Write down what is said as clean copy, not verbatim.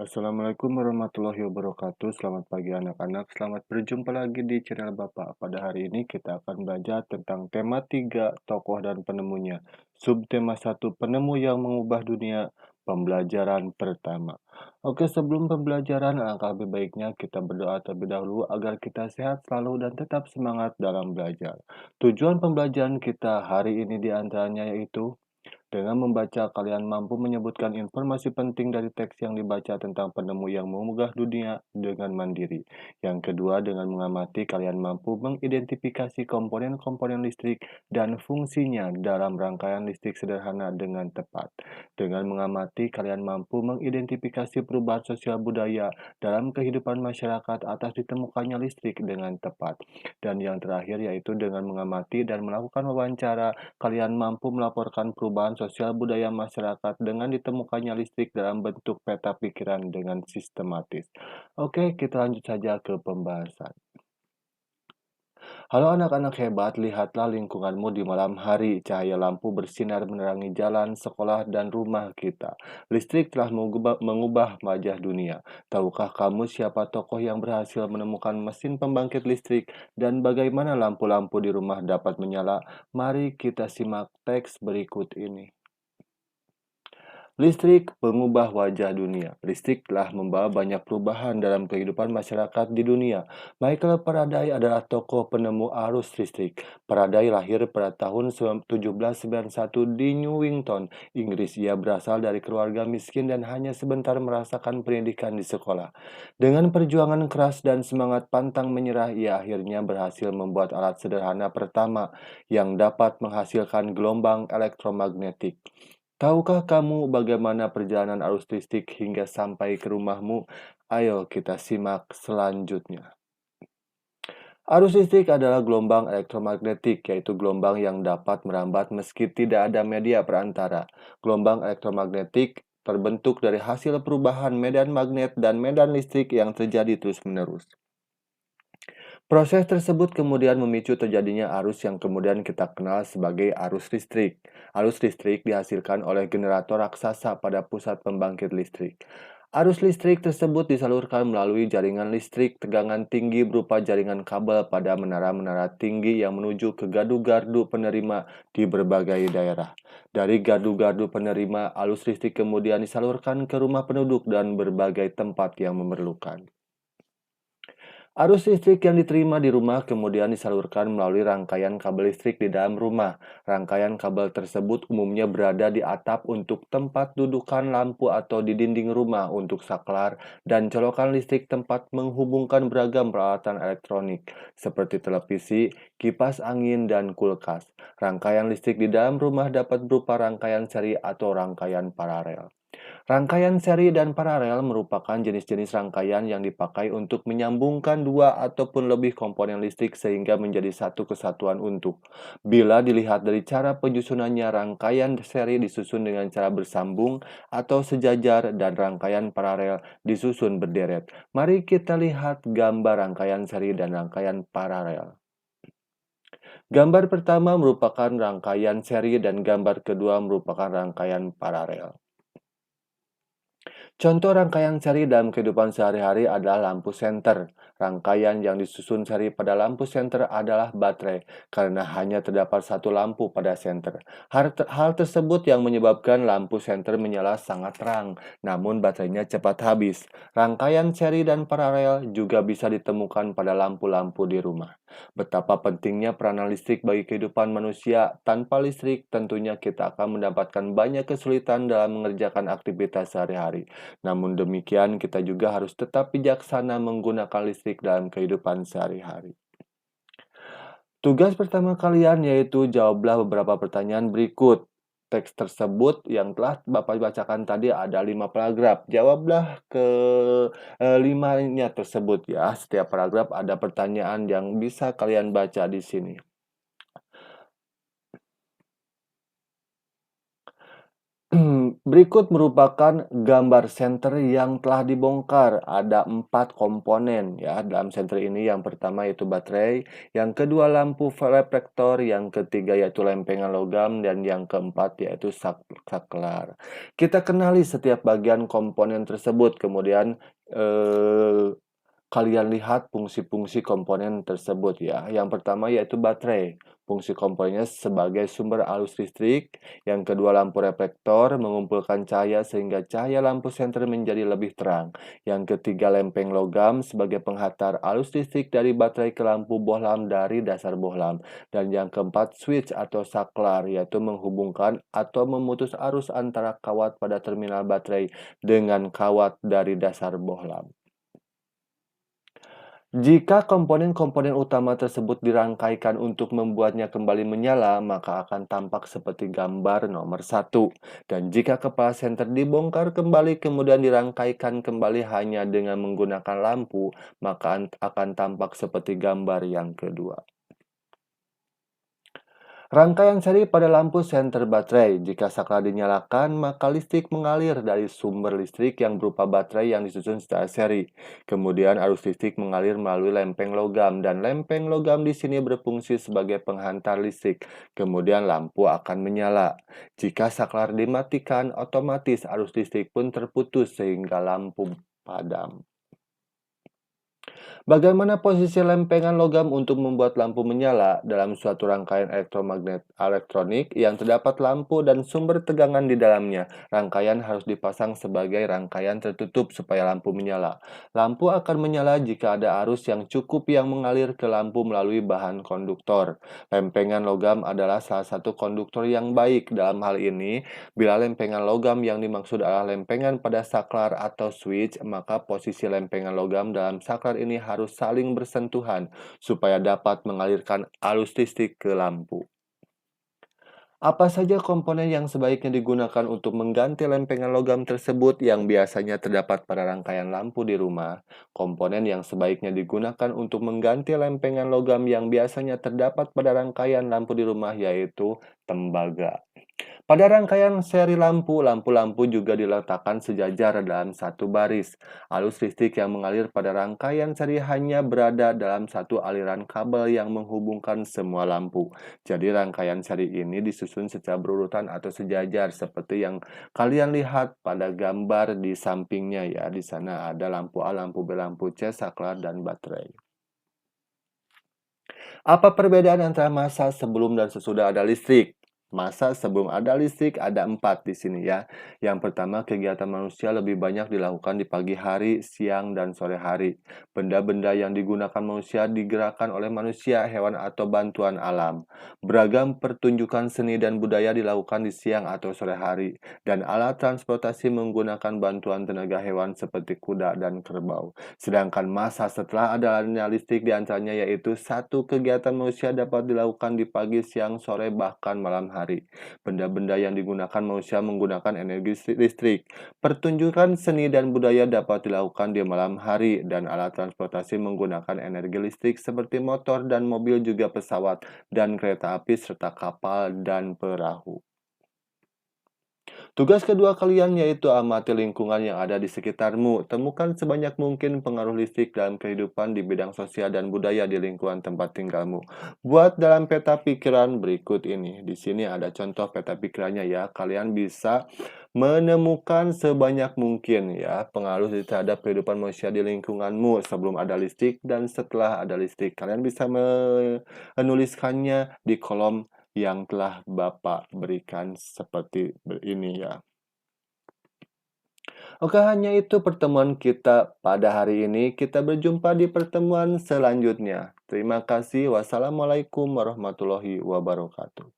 Assalamualaikum warahmatullahi wabarakatuh. Selamat pagi anak-anak. Selamat berjumpa lagi di channel Bapak. Pada hari ini kita akan belajar tentang tema 3 tokoh dan penemunya. Subtema 1 penemu yang mengubah dunia. Pembelajaran pertama. Oke, sebelum pembelajaran, alangkah lebih baiknya kita berdoa terlebih dahulu agar kita sehat selalu dan tetap semangat dalam belajar. Tujuan pembelajaran kita hari ini diantaranya yaitu dengan membaca, kalian mampu menyebutkan informasi penting dari teks yang dibaca tentang penemu yang mengubah dunia dengan mandiri. Yang kedua, dengan mengamati, kalian mampu mengidentifikasi komponen-komponen listrik dan fungsinya dalam rangkaian listrik sederhana dengan tepat. Dengan mengamati, kalian mampu mengidentifikasi perubahan sosial budaya dalam kehidupan masyarakat atas ditemukannya listrik dengan tepat. Dan yang terakhir, yaitu dengan mengamati dan melakukan wawancara, kalian mampu melaporkan perubahan sosial budaya masyarakat dengan ditemukannya listrik dalam bentuk peta pikiran dengan sistematis. Oke, kita lanjut saja ke pembahasan. Halo anak-anak hebat, lihatlah lingkunganmu di malam hari. Cahaya lampu bersinar menerangi jalan, sekolah, dan rumah kita. Listrik telah mengubah wajah dunia. Tahukah kamu siapa tokoh yang berhasil menemukan mesin pembangkit listrik dan bagaimana lampu-lampu di rumah dapat menyala? Mari kita simak teks berikut ini. Listrik mengubah wajah dunia. Listrik telah membawa banyak perubahan dalam kehidupan masyarakat di dunia. Michael Faraday adalah tokoh penemu arus listrik. Faraday lahir pada tahun 1791 di Newington, Inggris. Ia berasal dari keluarga miskin dan hanya sebentar merasakan pendidikan di sekolah. Dengan perjuangan keras dan semangat pantang menyerah, ia akhirnya berhasil membuat alat sederhana pertama yang dapat menghasilkan gelombang elektromagnetik. Tahukah kamu bagaimana perjalanan arus listrik hingga sampai ke rumahmu? Ayo kita simak selanjutnya. Arus listrik adalah gelombang elektromagnetik, yaitu gelombang yang dapat merambat meski tidak ada media perantara. Gelombang elektromagnetik terbentuk dari hasil perubahan medan magnet dan medan listrik yang terjadi terus-menerus. Proses tersebut kemudian memicu terjadinya arus yang kemudian kita kenal sebagai arus listrik. Arus listrik dihasilkan oleh generator raksasa pada pusat pembangkit listrik. Arus listrik tersebut disalurkan melalui jaringan listrik tegangan tinggi berupa jaringan kabel pada menara-menara tinggi yang menuju ke gardu-gardu penerima di berbagai daerah. Dari gardu-gardu penerima, arus listrik kemudian disalurkan ke rumah penduduk dan berbagai tempat yang memerlukan. Arus listrik yang diterima di rumah kemudian disalurkan melalui rangkaian kabel listrik di dalam rumah. Rangkaian kabel tersebut umumnya berada di atap untuk tempat dudukan lampu atau di dinding rumah untuk saklar dan colokan listrik tempat menghubungkan beragam peralatan elektronik seperti televisi, kipas angin, dan kulkas. Rangkaian listrik di dalam rumah dapat berupa rangkaian seri atau rangkaian paralel. Rangkaian seri dan paralel merupakan jenis-jenis rangkaian yang dipakai untuk menyambungkan dua ataupun lebih komponen listrik sehingga menjadi satu kesatuan utuh. Bila dilihat dari cara penyusunannya, rangkaian seri disusun dengan cara bersambung atau sejajar dan rangkaian paralel disusun berderet. Mari kita lihat gambar rangkaian seri dan rangkaian paralel. Gambar pertama merupakan rangkaian seri dan gambar kedua merupakan rangkaian paralel. Contoh rangkaian seri dalam kehidupan sehari-hari adalah lampu senter. Rangkaian yang disusun seri pada lampu senter adalah baterai, karena hanya terdapat satu lampu pada senter. Hal tersebut yang menyebabkan lampu senter menyala sangat terang, namun baterainya cepat habis. Rangkaian seri dan paralel juga bisa ditemukan pada lampu-lampu di rumah. Betapa pentingnya peranan listrik bagi kehidupan manusia. Tanpa listrik, tentunya kita akan mendapatkan banyak kesulitan dalam mengerjakan aktivitas sehari-hari. Namun demikian, kita juga harus tetap bijaksana menggunakan listrik dalam kehidupan sehari-hari. Tugas pertama kalian yaitu jawablah beberapa pertanyaan berikut. Teks tersebut yang telah Bapak bacakan tadi ada 5 paragraf. Jawablah ke limanya tersebut ya. Setiap paragraf ada pertanyaan yang bisa kalian baca di sini. Berikut merupakan gambar senter yang telah dibongkar. Ada 4 komponen ya dalam senter ini. Yang pertama yaitu baterai, yang kedua lampu reflektor, yang ketiga yaitu lempengan logam, dan yang keempat yaitu saklar. Kita kenali setiap bagian komponen tersebut, kemudian eh, kalian lihat fungsi-fungsi komponen tersebut ya. Yang pertama yaitu baterai. Fungsi komponennya sebagai sumber arus listrik. Yang kedua lampu reflektor mengumpulkan cahaya sehingga cahaya lampu senter menjadi lebih terang. Yang ketiga lempeng logam sebagai penghantar arus listrik dari baterai ke lampu bohlam dari dasar bohlam. Dan yang keempat switch atau saklar yaitu menghubungkan atau memutus arus antara kawat pada terminal baterai dengan kawat dari dasar bohlam. Jika komponen-komponen utama tersebut dirangkaikan untuk membuatnya kembali menyala, maka akan tampak seperti gambar nomor 1. Dan jika kepala senter dibongkar kembali kemudian dirangkaikan kembali hanya dengan menggunakan lampu, maka akan tampak seperti gambar yang kedua. Rangkaian seri pada lampu senter baterai. Jika saklar dinyalakan, maka listrik mengalir dari sumber listrik yang berupa baterai yang disusun secara seri. Kemudian arus listrik mengalir melalui lempeng logam, dan lempeng logam di sini berfungsi sebagai penghantar listrik. Kemudian lampu akan menyala. Jika saklar dimatikan, otomatis arus listrik pun terputus sehingga lampu padam. Bagaimana posisi lempengan logam untuk membuat lampu menyala? Dalam suatu rangkaian elektromagnet elektronik yang terdapat lampu dan sumber tegangan di dalamnya, rangkaian harus dipasang sebagai rangkaian tertutup supaya lampu menyala. Lampu akan menyala jika ada arus yang cukup yang mengalir ke lampu melalui bahan konduktor. Lempengan logam adalah salah satu konduktor yang baik. Dalam hal ini, bila lempengan logam yang dimaksud adalah lempengan pada saklar atau switch, maka posisi lempengan logam dalam saklar ini harus saling bersentuhan supaya dapat mengalirkan arus listrik ke lampu. Apa saja komponen yang sebaiknya digunakan untuk mengganti lempengan logam tersebut yang biasanya terdapat pada rangkaian lampu di rumah? Komponen yang sebaiknya digunakan untuk mengganti lempengan logam yang biasanya terdapat pada rangkaian lampu di rumah yaitu tembaga. Pada rangkaian seri lampu, lampu-lampu juga diletakkan sejajar dalam satu baris. Arus listrik yang mengalir pada rangkaian seri hanya berada dalam satu aliran kabel yang menghubungkan semua lampu. Jadi rangkaian seri ini disusun secara berurutan atau sejajar seperti yang kalian lihat pada gambar di sampingnya ya. Di sana ada lampu A, lampu B, lampu C, saklar, dan baterai. Apa perbedaan antara masa sebelum dan sesudah ada listrik? Masa sebelum ada listrik ada 4 di sini ya. Yang pertama, kegiatan manusia lebih banyak dilakukan di pagi hari, siang, dan sore hari. Benda-benda yang digunakan manusia digerakkan oleh manusia, hewan, atau bantuan alam. Beragam pertunjukan seni dan budaya dilakukan di siang atau sore hari. Dan alat transportasi menggunakan bantuan tenaga hewan seperti kuda dan kerbau. Sedangkan masa setelah adanya listrik diantaranya yaitu satu kegiatan manusia dapat dilakukan di pagi, siang, sore, bahkan malam hari. Benda-benda yang digunakan manusia menggunakan energi listrik. Pertunjukan seni dan budaya dapat dilakukan di malam hari dan alat transportasi menggunakan energi listrik seperti motor dan mobil juga pesawat dan kereta api serta kapal dan perahu. Tugas kedua kalian yaitu amati lingkungan yang ada di sekitarmu. Temukan sebanyak mungkin pengaruh listrik dalam kehidupan di bidang sosial dan budaya di lingkungan tempat tinggalmu. Buat dalam peta pikiran berikut ini. Di sini ada contoh peta pikirannya ya. Kalian bisa menemukan sebanyak mungkin ya pengaruh terhadap kehidupan manusia di lingkunganmu sebelum ada listrik dan setelah ada listrik. Kalian bisa menuliskannya di kolom yang telah Bapak berikan seperti ini ya. Oke, hanya itu pertemuan kita pada hari ini. Kita berjumpa di pertemuan selanjutnya. Terima kasih. Wassalamualaikum warahmatullahi wabarakatuh.